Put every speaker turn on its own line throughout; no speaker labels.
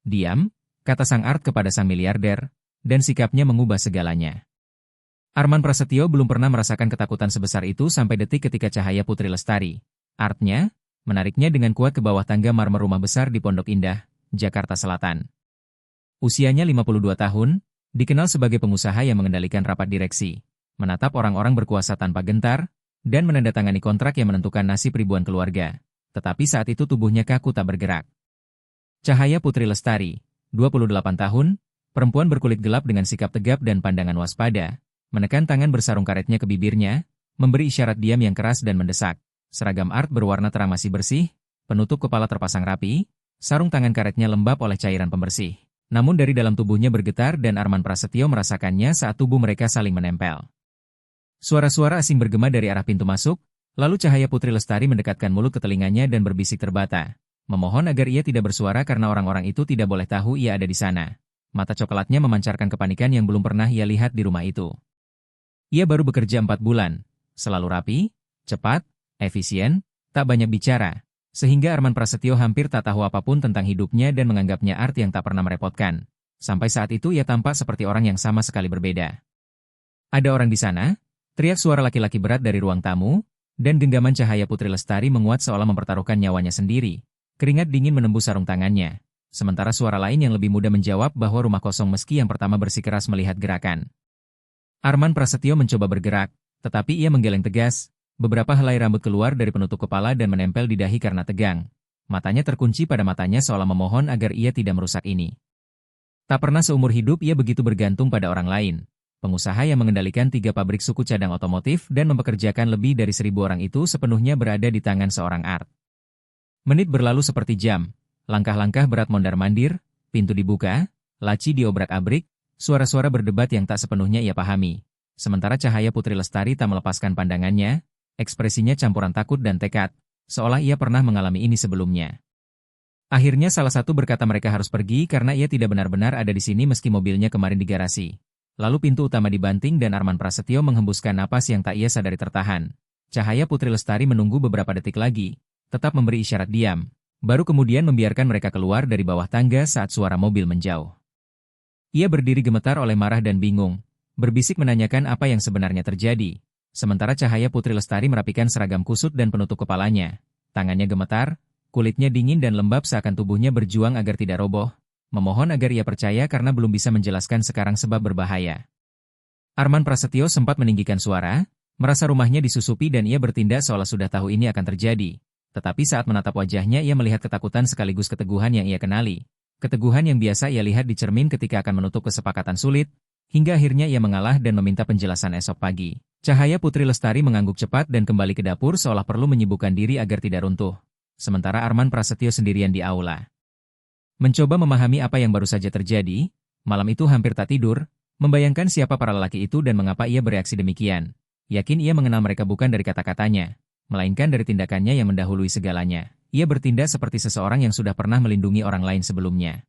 Diam, kata sang Art kepada sang miliarder, dan sikapnya mengubah segalanya. Arman Prasetyo belum pernah merasakan ketakutan sebesar itu sampai detik ketika cahaya Putri Lestari. Artnya, menariknya dengan kuat ke bawah tangga marmer rumah besar di Pondok Indah, Jakarta Selatan. Usianya 52 tahun, dikenal sebagai pengusaha yang mengendalikan rapat direksi, menatap orang-orang berkuasa tanpa gentar, dan menandatangani kontrak yang menentukan nasib ribuan keluarga. Tetapi saat itu tubuhnya kaku tak bergerak. Cahaya Putri Lestari, 28 tahun, perempuan berkulit gelap dengan sikap tegap dan pandangan waspada, menekan tangan bersarung karetnya ke bibirnya, memberi isyarat diam yang keras dan mendesak. Seragam Art berwarna terang masih bersih, penutup kepala terpasang rapi, sarung tangan karetnya lembab oleh cairan pembersih. Namun dari dalam tubuhnya bergetar dan Arman Prasetyo merasakannya saat tubuh mereka saling menempel. Suara-suara asing bergema dari arah pintu masuk, lalu cahaya Putri Lestari mendekatkan mulut ke telinganya dan berbisik terbata, memohon agar ia tidak bersuara karena orang-orang itu tidak boleh tahu ia ada di sana. Mata coklatnya memancarkan kepanikan yang belum pernah ia lihat di rumah itu. Ia baru bekerja 4 bulan, selalu rapi, cepat, efisien, tak banyak bicara, sehingga Arman Prasetyo hampir tak tahu apapun tentang hidupnya dan menganggapnya Art yang tak pernah merepotkan. Sampai saat itu ia tampak seperti orang yang sama sekali berbeda. Ada orang di sana? Teriak suara laki-laki berat dari ruang tamu, dan genggaman cahaya Putri Lestari menguat seolah mempertaruhkan nyawanya sendiri. Keringat dingin menembus sarung tangannya. Sementara suara lain yang lebih muda menjawab bahwa rumah kosong meski yang pertama bersikeras melihat gerakan. Arman Prasetyo mencoba bergerak, tetapi ia menggeleng tegas. Beberapa helai rambut keluar dari penutup kepala dan menempel di dahi karena tegang. Matanya terkunci pada matanya seolah memohon agar ia tidak merusak ini. Tak pernah seumur hidup ia begitu bergantung pada orang lain. Pengusaha yang mengendalikan 3 pabrik suku cadang otomotif dan mempekerjakan lebih dari 1.000 orang itu sepenuhnya berada di tangan seorang Art. Menit berlalu seperti jam, langkah-langkah berat mondar-mandir, pintu dibuka, laci diobrak-abrik, suara-suara berdebat yang tak sepenuhnya ia pahami. Sementara cahaya Putri Lestari tak melepaskan pandangannya, ekspresinya campuran takut dan tekad, seolah ia pernah mengalami ini sebelumnya. Akhirnya salah satu berkata mereka harus pergi karena ia tidak benar-benar ada di sini meski mobilnya kemarin di garasi. Lalu pintu utama dibanting dan Arman Prasetyo menghembuskan napas yang tak ia sadari tertahan. Cahaya Putri Lestari menunggu beberapa detik lagi, tetap memberi isyarat diam, baru kemudian membiarkan mereka keluar dari bawah tangga saat suara mobil menjauh. Ia berdiri gemetar oleh marah dan bingung, berbisik menanyakan apa yang sebenarnya terjadi. Sementara cahaya Putri Lestari merapikan seragam kusut dan penutup kepalanya. Tangannya gemetar, kulitnya dingin dan lembab seakan tubuhnya berjuang agar tidak roboh. Memohon agar ia percaya karena belum bisa menjelaskan sekarang sebab berbahaya. Arman Prasetyo sempat meninggikan suara, merasa rumahnya disusupi dan ia bertindak seolah sudah tahu ini akan terjadi. Tetapi saat menatap wajahnya ia melihat ketakutan sekaligus keteguhan yang ia kenali. Keteguhan yang biasa ia lihat di cermin ketika akan menutup kesepakatan sulit, hingga akhirnya ia mengalah dan meminta penjelasan esok pagi. Cahaya Putri Lestari mengangguk cepat dan kembali ke dapur seolah perlu menyibukkan diri agar tidak runtuh. Sementara Arman Prasetyo sendirian di aula. Mencoba memahami apa yang baru saja terjadi, malam itu hampir tak tidur, membayangkan siapa para lelaki itu dan mengapa ia bereaksi demikian. Yakin ia mengenal mereka bukan dari kata-katanya, melainkan dari tindakannya yang mendahului segalanya. Ia bertindak seperti seseorang yang sudah pernah melindungi orang lain sebelumnya.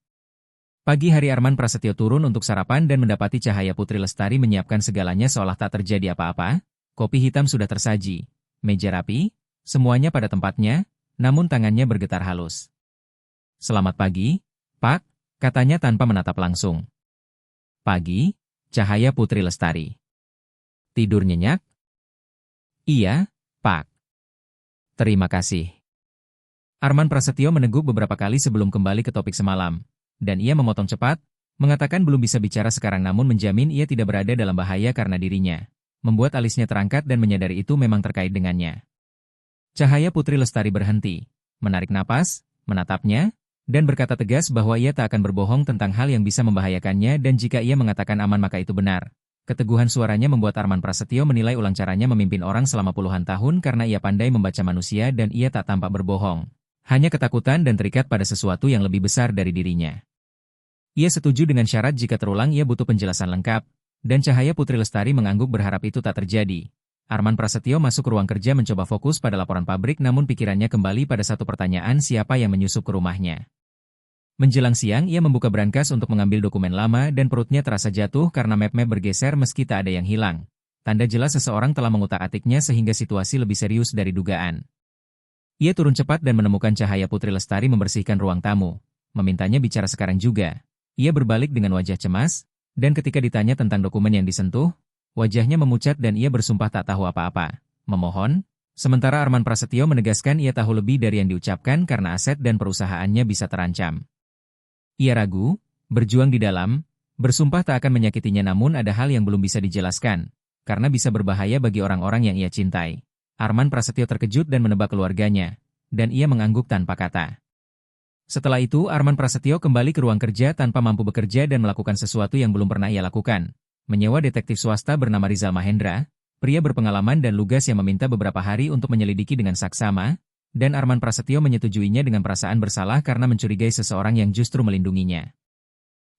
Pagi hari Arman Prasetyo turun untuk sarapan dan mendapati cahaya Putri Lestari menyiapkan segalanya seolah tak terjadi apa-apa. Kopi hitam sudah tersaji, meja rapi, semuanya pada tempatnya, namun tangannya bergetar halus. "Selamat pagi, Pak," katanya tanpa menatap langsung. "Pagi, cahaya Putri Lestari." "Tidur nyenyak?" "Iya, Pak." "Terima kasih." Arman Prasetyo meneguk beberapa kali sebelum kembali ke topik semalam, dan ia memotong cepat, mengatakan belum bisa bicara sekarang namun menjamin ia tidak berada dalam bahaya karena dirinya. Membuat alisnya terangkat dan menyadari itu memang terkait dengannya. Cahaya Putri Lestari berhenti, menarik napas, menatapnya, dan berkata tegas bahwa ia tak akan berbohong tentang hal yang bisa membahayakannya dan jika ia mengatakan aman maka itu benar. Keteguhan suaranya membuat Arman Prasetyo menilai ulang caranya memimpin orang selama puluhan tahun karena ia pandai membaca manusia dan ia tak tampak berbohong. Hanya ketakutan dan terikat pada sesuatu yang lebih besar dari dirinya. Ia setuju dengan syarat jika terulang ia butuh penjelasan lengkap, dan cahaya Putri Lestari mengangguk berharap itu tak terjadi. Arman Prasetyo masuk ke ruang kerja mencoba fokus pada laporan pabrik namun pikirannya kembali pada satu pertanyaan siapa yang menyusup ke rumahnya. Menjelang siang ia membuka brankas untuk mengambil dokumen lama dan perutnya terasa jatuh karena map-map bergeser meski tak ada yang hilang. Tanda jelas seseorang telah mengutak-atiknya sehingga situasi lebih serius dari dugaan. Ia turun cepat dan menemukan cahaya Putri Lestari membersihkan ruang tamu. memintanya bicara sekarang juga. Ia berbalik dengan wajah cemas, dan ketika ditanya tentang dokumen yang disentuh, wajahnya memucat dan ia bersumpah tak tahu apa-apa. Memohon, sementara Arman Prasetyo menegaskan ia tahu lebih dari yang diucapkan karena aset dan perusahaannya bisa terancam. Ia ragu, berjuang di dalam, bersumpah tak akan menyakitinya namun ada hal yang belum bisa dijelaskan, karena bisa berbahaya bagi orang-orang yang ia cintai. Arman Prasetyo terkejut dan menebak keluarganya, dan ia mengangguk tanpa kata. Setelah itu Arman Prasetyo kembali ke ruang kerja tanpa mampu bekerja dan melakukan sesuatu yang belum pernah ia lakukan. Menyewa detektif swasta bernama Rizal Mahendra, pria berpengalaman dan lugas yang meminta beberapa hari untuk menyelidiki dengan saksama, dan Arman Prasetyo menyetujuinya dengan perasaan bersalah karena mencurigai seseorang yang justru melindunginya.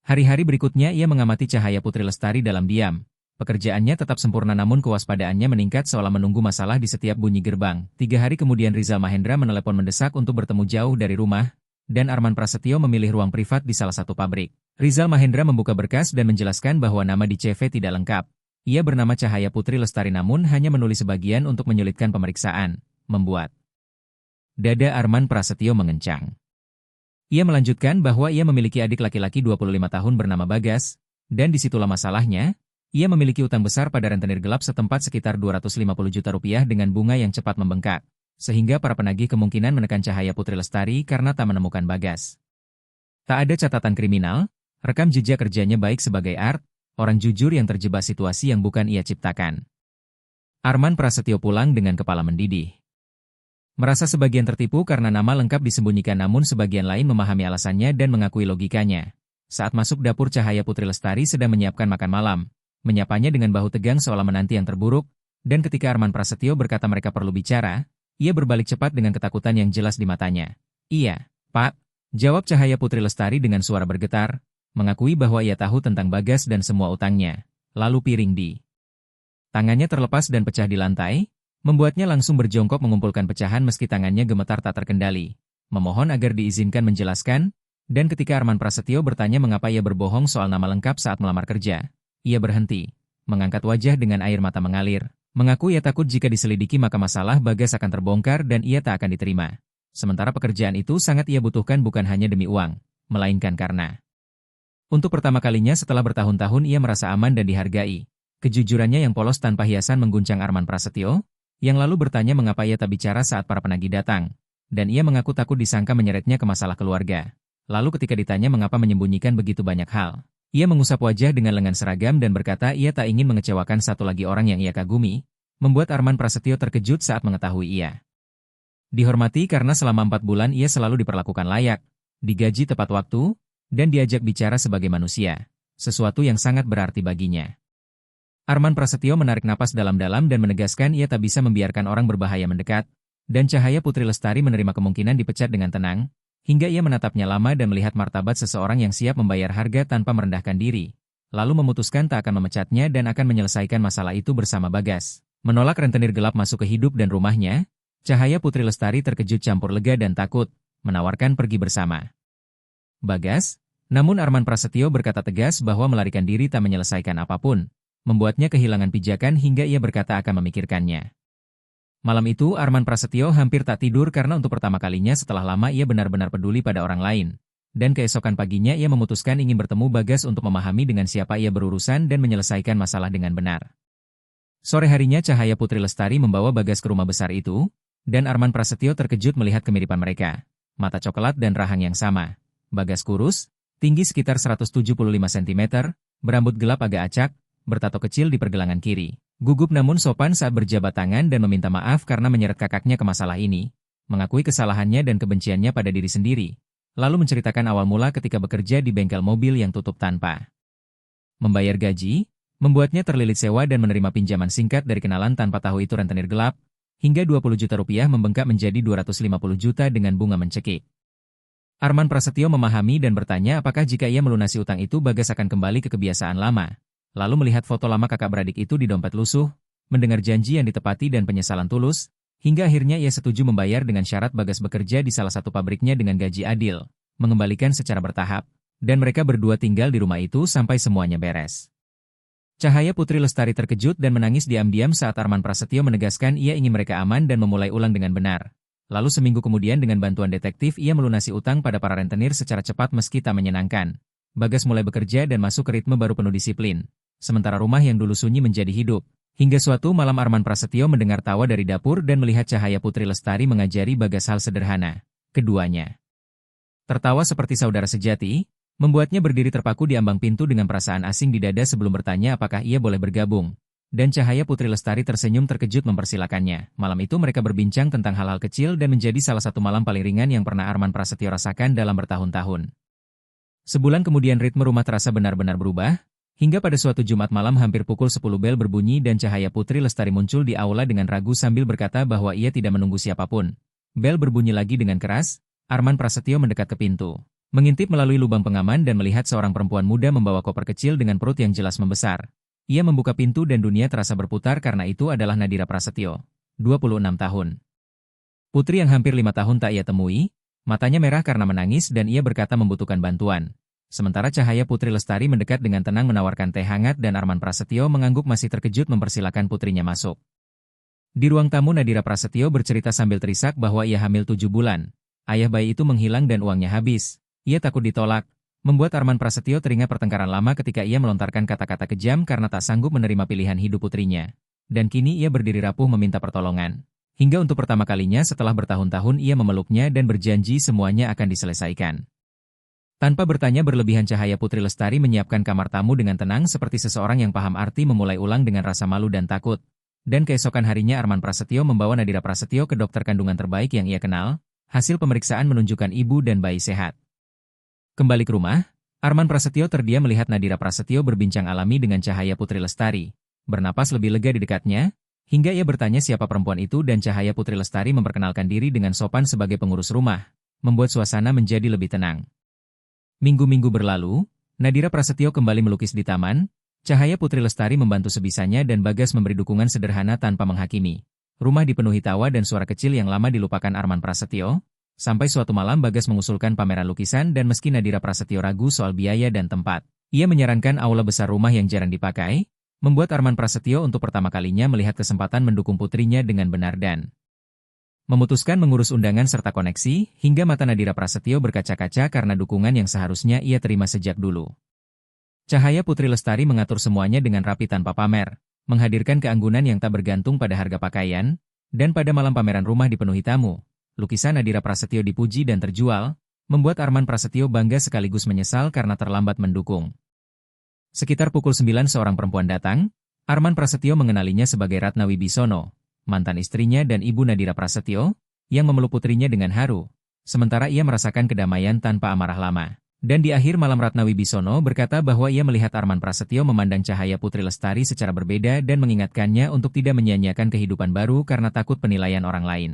Hari-hari berikutnya ia mengamati Cahaya Putri Lestari dalam diam. Pekerjaannya tetap sempurna namun kewaspadaannya meningkat seolah menunggu masalah di setiap bunyi gerbang. 3 hari kemudian Rizal Mahendra menelepon mendesak untuk bertemu jauh dari rumah, dan Arman Prasetyo memilih ruang privat di salah satu pabrik. Rizal Mahendra membuka berkas dan menjelaskan bahwa nama di CV tidak lengkap. Ia bernama Cahaya Putri Lestari namun hanya menulis sebagian untuk menyulitkan pemeriksaan, membuat dada Arman Prasetyo mengencang. Ia melanjutkan bahwa ia memiliki adik laki-laki 25 tahun bernama Bagas, dan disitulah masalahnya, ia memiliki utang besar pada rentenir gelap setempat sekitar 250 juta rupiah dengan bunga yang cepat membengkak. Sehingga para penagih kemungkinan menekan Cahaya Putri Lestari karena tak menemukan Bagas. Tak ada catatan kriminal, rekam jejak kerjanya baik sebagai orang jujur yang terjebak situasi yang bukan ia ciptakan. Arman Prasetyo pulang dengan kepala mendidih. Merasa sebagian tertipu karena nama lengkap disembunyikan namun sebagian lain memahami alasannya dan mengakui logikanya. Saat masuk dapur Cahaya Putri Lestari sedang menyiapkan makan malam, menyapanya dengan bahu tegang seolah menanti yang terburuk, dan ketika Arman Prasetyo berkata mereka perlu bicara, ia berbalik cepat dengan ketakutan yang jelas di matanya. Iya, Pak, jawab Cahaya Putri Lestari dengan suara bergetar, mengakui bahwa ia tahu tentang Bagas dan semua utangnya. Lalu piring di tangannya terlepas dan pecah di lantai, membuatnya langsung berjongkok mengumpulkan pecahan meski tangannya gemetar tak terkendali. Memohon agar diizinkan menjelaskan, dan ketika Arman Prasetyo bertanya mengapa ia berbohong soal nama lengkap saat melamar kerja, ia berhenti, mengangkat wajah dengan air mata mengalir. Mengaku ia takut jika diselidiki maka masalah Bagas akan terbongkar dan ia tak akan diterima. Sementara pekerjaan itu sangat ia butuhkan bukan hanya demi uang, melainkan karena untuk pertama kalinya setelah bertahun-tahun ia merasa aman dan dihargai. Kejujurannya yang polos tanpa hiasan mengguncang Arman Prasetyo, yang lalu bertanya mengapa ia tak bicara saat para penagih datang, dan ia mengaku takut disangka menyeretnya ke masalah keluarga. Lalu ketika ditanya mengapa menyembunyikan begitu banyak hal, ia mengusap wajah dengan lengan seragam dan berkata ia tak ingin mengecewakan satu lagi orang yang ia kagumi, membuat Arman Prasetyo terkejut saat mengetahui ia dihormati karena selama 4 bulan ia selalu diperlakukan layak, digaji tepat waktu, dan diajak bicara sebagai manusia, sesuatu yang sangat berarti baginya. Arman Prasetyo menarik napas dalam-dalam dan menegaskan ia tak bisa membiarkan orang berbahaya mendekat, dan Cahaya Putri Lestari menerima kemungkinan dipecat dengan tenang, hingga ia menatapnya lama dan melihat martabat seseorang yang siap membayar harga tanpa merendahkan diri, lalu memutuskan tak akan memecatnya dan akan menyelesaikan masalah itu bersama Bagas. Menolak rentenir gelap masuk ke hidup dan rumahnya, Cahaya Putri Lestari terkejut campur lega dan takut, menawarkan pergi bersama Bagas, namun Arman Prasetyo berkata tegas bahwa melarikan diri tak menyelesaikan apapun, membuatnya kehilangan pijakan hingga ia berkata akan memikirkannya. Malam itu Arman Prasetyo hampir tak tidur karena untuk pertama kalinya setelah lama ia benar-benar peduli pada orang lain. Dan keesokan paginya ia memutuskan ingin bertemu Bagas untuk memahami dengan siapa ia berurusan dan menyelesaikan masalah dengan benar. Sore harinya Cahaya Putri Lestari membawa Bagas ke rumah besar itu, dan Arman Prasetyo terkejut melihat kemiripan mereka. Mata coklat dan rahang yang sama. Bagas kurus, tinggi sekitar 175 cm, berambut gelap agak acak, bertato kecil di pergelangan kiri. Gugup namun sopan saat berjabat tangan dan meminta maaf karena menyeret kakaknya ke masalah ini, mengakui kesalahannya dan kebenciannya pada diri sendiri, lalu menceritakan awal mula ketika bekerja di bengkel mobil yang tutup tanpa membayar gaji, membuatnya terlilit sewa dan menerima pinjaman singkat dari kenalan tanpa tahu itu rentenir gelap, hingga 20 juta rupiah membengkak menjadi 250 juta dengan bunga mencekik. Arman Prasetyo memahami dan bertanya apakah jika ia melunasi utang itu Bagas akan kembali ke kebiasaan lama. Lalu melihat foto lama kakak beradik itu di dompet lusuh, mendengar janji yang ditepati dan penyesalan tulus, hingga akhirnya ia setuju membayar dengan syarat Bagas bekerja di salah satu pabriknya dengan gaji adil, mengembalikan secara bertahap, dan mereka berdua tinggal di rumah itu sampai semuanya beres. Cahaya Putri Lestari terkejut dan menangis diam-diam saat Arman Prasetyo menegaskan ia ingin mereka aman dan memulai ulang dengan benar. Lalu seminggu kemudian dengan bantuan detektif ia melunasi utang pada para rentenir secara cepat meski tak menyenangkan. Bagas mulai bekerja dan masuk ke ritme baru penuh disiplin. Sementara rumah yang dulu sunyi menjadi hidup. Hingga suatu malam Arman Prasetyo mendengar tawa dari dapur dan melihat Cahaya Putri Lestari mengajari Bagas hal sederhana. Keduanya tertawa seperti saudara sejati, membuatnya berdiri terpaku di ambang pintu dengan perasaan asing di dada sebelum bertanya apakah ia boleh bergabung. Dan Cahaya Putri Lestari tersenyum terkejut mempersilakannya. Malam itu mereka berbincang tentang hal-hal kecil dan menjadi salah satu malam paling ringan yang pernah Arman Prasetyo rasakan dalam bertahun-tahun. Sebulan kemudian ritme rumah terasa benar-benar berubah, hingga pada suatu Jumat malam hampir pukul 10 bel berbunyi dan Cahaya Putri Lestari muncul di aula dengan ragu sambil berkata bahwa ia tidak menunggu siapapun. Bel berbunyi lagi dengan keras, Arman Prasetyo mendekat ke pintu, mengintip melalui lubang pengaman dan melihat seorang perempuan muda membawa koper kecil dengan perut yang jelas membesar. Ia membuka pintu dan dunia terasa berputar karena itu adalah Nadira Prasetyo, 26 tahun. Putri yang hampir 5 tahun tak ia temui, matanya merah karena menangis dan ia berkata membutuhkan bantuan. Sementara Cahaya Putri Lestari mendekat dengan tenang menawarkan teh hangat dan Arman Prasetyo mengangguk masih terkejut mempersilakan putrinya masuk. Di ruang tamu Nadira Prasetyo bercerita sambil terisak bahwa ia hamil 7 bulan. Ayah bayi itu menghilang dan uangnya habis. Ia takut ditolak, membuat Arman Prasetyo teringat pertengkaran lama ketika ia melontarkan kata-kata kejam karena tak sanggup menerima pilihan hidup putrinya. Dan kini ia berdiri rapuh meminta pertolongan. Hingga untuk pertama kalinya setelah bertahun-tahun ia memeluknya dan berjanji semuanya akan diselesaikan. Tanpa bertanya berlebihan Cahaya Putri Lestari menyiapkan kamar tamu dengan tenang seperti seseorang yang paham arti memulai ulang dengan rasa malu dan takut. Dan keesokan harinya Arman Prasetyo membawa Nadira Prasetyo ke dokter kandungan terbaik yang ia kenal. Hasil pemeriksaan menunjukkan ibu dan bayi sehat. Kembali ke rumah, Arman Prasetyo terdiam melihat Nadira Prasetyo berbincang alami dengan Cahaya Putri Lestari. Bernapas lebih lega di dekatnya, hingga ia bertanya siapa perempuan itu dan Cahaya Putri Lestari memperkenalkan diri dengan sopan sebagai pengurus rumah, membuat suasana menjadi lebih tenang. Minggu-minggu berlalu, Nadira Prasetyo kembali melukis di taman, Cahaya Putri Lestari membantu sebisanya dan Bagas memberi dukungan sederhana tanpa menghakimi. Rumah dipenuhi tawa dan suara kecil yang lama dilupakan Arman Prasetyo, sampai suatu malam Bagas mengusulkan pameran lukisan dan meski Nadira Prasetyo ragu soal biaya dan tempat, ia menyarankan aula besar rumah yang jarang dipakai, membuat Arman Prasetyo untuk pertama kalinya melihat kesempatan mendukung putrinya dengan benar dan memutuskan mengurus undangan serta koneksi, hingga mata Nadira Prasetyo berkaca-kaca karena dukungan yang seharusnya ia terima sejak dulu. Cahaya Putri Lestari mengatur semuanya dengan rapi tanpa pamer, menghadirkan keanggunan yang tak bergantung pada harga pakaian, dan pada malam pameran rumah dipenuhi tamu, lukisan Nadira Prasetyo dipuji dan terjual, membuat Arman Prasetyo bangga sekaligus menyesal karena terlambat mendukung. Sekitar pukul 9 seorang perempuan datang, Arman Prasetyo mengenalinya sebagai Ratna Wibisono, mantan istrinya dan ibu Nadira Prasetyo, yang memeluk putrinya dengan haru, sementara ia merasakan kedamaian tanpa amarah lama. Dan di akhir malam Ratna Wibisono berkata bahwa ia melihat Arman Prasetyo memandang Cahaya Putri Lestari secara berbeda dan mengingatkannya untuk tidak menyia-nyiakan kehidupan baru karena takut penilaian orang lain.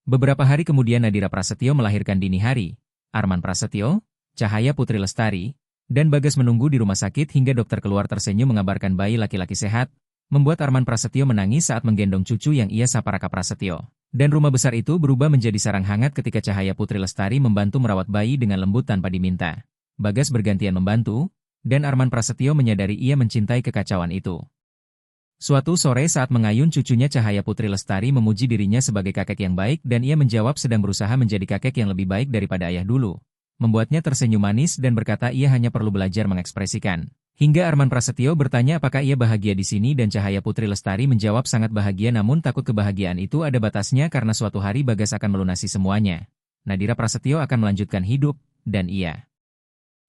Beberapa hari kemudian Nadira Prasetyo melahirkan dini hari. Arman Prasetyo, Cahaya Putri Lestari, dan Bagas menunggu di rumah sakit hingga dokter keluar tersenyum mengabarkan bayi laki-laki sehat, membuat Arman Prasetyo menangis saat menggendong cucu yang ia sapa Raka Prasetyo. Dan rumah besar itu berubah menjadi sarang hangat ketika Cahaya Putri Lestari membantu merawat bayi dengan lembut tanpa diminta. Bagas bergantian membantu, dan Arman Prasetyo menyadari ia mencintai kekacauan itu. Suatu sore saat mengayun cucunya Cahaya Putri Lestari memuji dirinya sebagai kakek yang baik dan ia menjawab sedang berusaha menjadi kakek yang lebih baik daripada ayah dulu. Membuatnya tersenyum manis dan berkata ia hanya perlu belajar mengekspresikan. Hingga Arman Prasetyo bertanya apakah ia bahagia di sini dan Cahaya Putri Lestari menjawab sangat bahagia namun takut kebahagiaan itu ada batasnya karena suatu hari Bagas akan melunasi semuanya. Nadira Prasetyo akan melanjutkan hidup, dan ia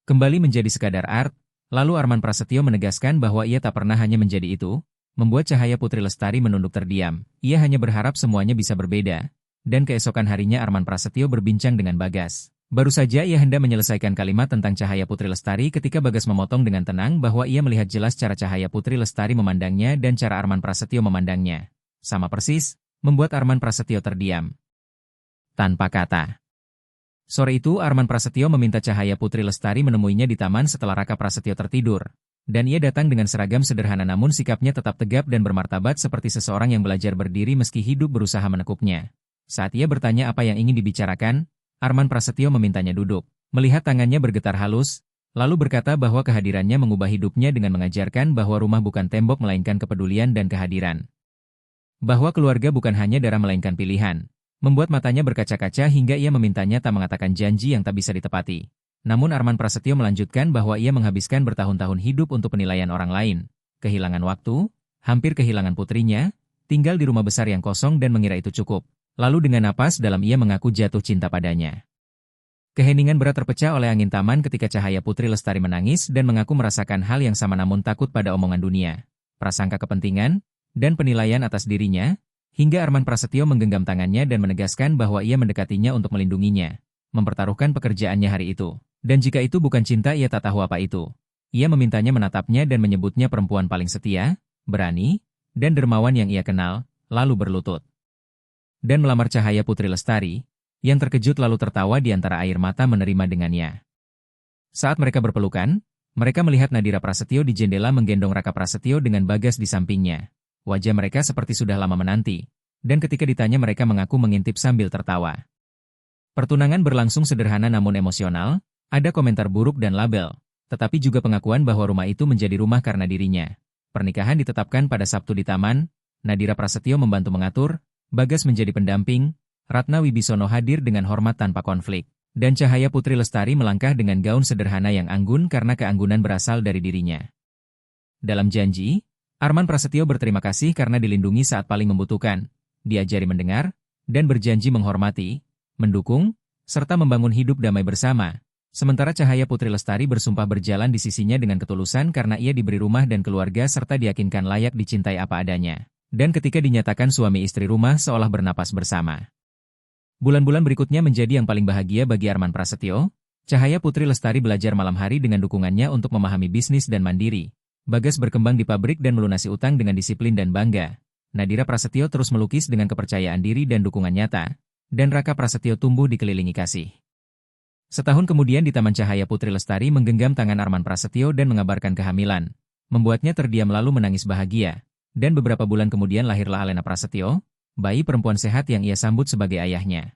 kembali menjadi sekadar art. Lalu Arman Prasetyo menegaskan bahwa ia tak pernah hanya menjadi itu, membuat Cahaya Putri Lestari menunduk terdiam. Ia hanya berharap semuanya bisa berbeda. Dan keesokan harinya Arman Prasetyo berbincang dengan Bagas. Baru saja ia hendak menyelesaikan kalimat tentang Cahaya Putri Lestari ketika Bagas memotong dengan tenang bahwa ia melihat jelas cara Cahaya Putri Lestari memandangnya dan cara Arman Prasetyo memandangnya. Sama persis, membuat Arman Prasetyo terdiam. Tanpa kata. Sore itu Arman Prasetyo meminta Cahaya Putri Lestari menemuinya di taman setelah Raka Prasetyo tertidur. Dan ia datang dengan seragam sederhana namun sikapnya tetap tegap dan bermartabat seperti seseorang yang belajar berdiri meski hidup berusaha menekuknya. Saat ia bertanya apa yang ingin dibicarakan, Arman Prasetyo memintanya duduk, melihat tangannya bergetar halus, lalu berkata bahwa kehadirannya mengubah hidupnya dengan mengajarkan bahwa rumah bukan tembok melainkan kepedulian dan kehadiran. Bahwa keluarga bukan hanya darah melainkan pilihan. membuat matanya berkaca-kaca hingga ia memintanya tak mengatakan janji yang tak bisa ditepati. Namun Arman Prasetyo melanjutkan bahwa ia menghabiskan bertahun-tahun hidup untuk penilaian orang lain, kehilangan waktu, hampir kehilangan putrinya, tinggal di rumah besar yang kosong dan mengira itu cukup. Lalu dengan napas dalam ia mengaku jatuh cinta padanya. Keheningan berat terpecah oleh angin taman ketika Cahaya Putri Lestari menangis dan mengaku merasakan hal yang sama namun takut pada omongan dunia, prasangka kepentingan, dan penilaian atas dirinya, hingga Arman Prasetyo menggenggam tangannya dan menegaskan bahwa ia mendekatinya untuk melindunginya, mempertaruhkan pekerjaannya hari itu. Dan jika itu bukan cinta ia tak tahu apa itu. Ia memintanya menatapnya dan menyebutnya perempuan paling setia, berani, dan dermawan yang ia kenal, lalu berlutut. Dan melamar Cahaya Putri Lestari, yang terkejut lalu tertawa di antara air mata menerima dengannya. Saat mereka berpelukan, mereka melihat Nadira Prasetyo di jendela menggendong Raka Prasetyo dengan Bagas di sampingnya. Wajah mereka seperti sudah lama menanti, dan ketika ditanya mereka mengaku mengintip sambil tertawa. Pertunangan berlangsung sederhana namun emosional, ada komentar buruk dan label, tetapi juga pengakuan bahwa rumah itu menjadi rumah karena dirinya. Pernikahan ditetapkan pada Sabtu di taman, Nadira Prasetyo membantu mengatur, Bagas menjadi pendamping, Ratna Wibisono hadir dengan hormat tanpa konflik, dan Cahaya Putri Lestari melangkah dengan gaun sederhana yang anggun karena keanggunan berasal dari dirinya. Dalam janji, Arman Prasetyo berterima kasih karena dilindungi saat paling membutuhkan, diajari mendengar, dan berjanji menghormati, mendukung, serta membangun hidup damai bersama. Sementara Cahaya Putri Lestari bersumpah berjalan di sisinya dengan ketulusan karena ia diberi rumah dan keluarga serta diyakinkan layak dicintai apa adanya. Dan ketika dinyatakan suami istri rumah seolah bernapas bersama. Bulan-bulan berikutnya menjadi yang paling bahagia bagi Arman Prasetyo. Cahaya Putri Lestari belajar malam hari dengan dukungannya untuk memahami bisnis dan mandiri. Bagas berkembang di pabrik dan melunasi utang dengan disiplin dan bangga. Nadira Prasetyo terus melukis dengan kepercayaan diri dan dukungan nyata. Dan Raka Prasetyo tumbuh dikelilingi kasih. Setahun kemudian di Taman Cahaya Putri Lestari menggenggam tangan Arman Prasetyo dan mengabarkan kehamilan. Membuatnya terdiam lalu menangis bahagia. Dan beberapa bulan kemudian lahirlah Alena Prasetyo, bayi perempuan sehat yang ia sambut sebagai ayahnya.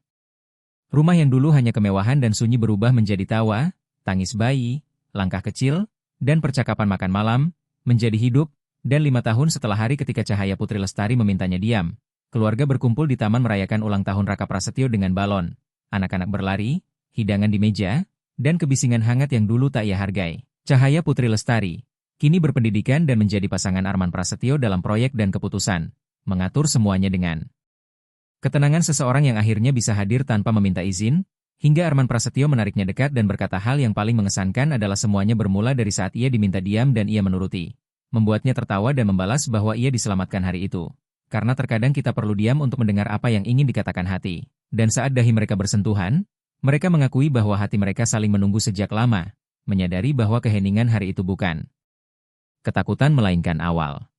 Rumah yang dulu hanya kemewahan dan sunyi berubah menjadi tawa, tangis bayi, langkah kecil, dan percakapan makan malam, menjadi hidup, dan 5 tahun setelah hari ketika Cahaya Putri Lestari memintanya diam, keluarga berkumpul di taman merayakan ulang tahun Raka Prasetyo dengan balon, anak-anak berlari, hidangan di meja, dan kebisingan hangat yang dulu tak ia hargai. Cahaya Putri Lestari kini berpendidikan dan menjadi pasangan Arman Prasetyo dalam proyek dan keputusan, mengatur semuanya dengan ketenangan seseorang yang akhirnya bisa hadir tanpa meminta izin, hingga Arman Prasetyo menariknya dekat dan berkata hal yang paling mengesankan adalah semuanya bermula dari saat ia diminta diam dan ia menuruti. Membuatnya tertawa dan membalas bahwa ia diselamatkan hari itu. Karena terkadang kita perlu diam untuk mendengar apa yang ingin dikatakan hati. Dan saat dahi mereka bersentuhan, mereka mengakui bahwa hati mereka saling menunggu sejak lama, menyadari bahwa keheningan hari itu bukan ketakutan melainkan awal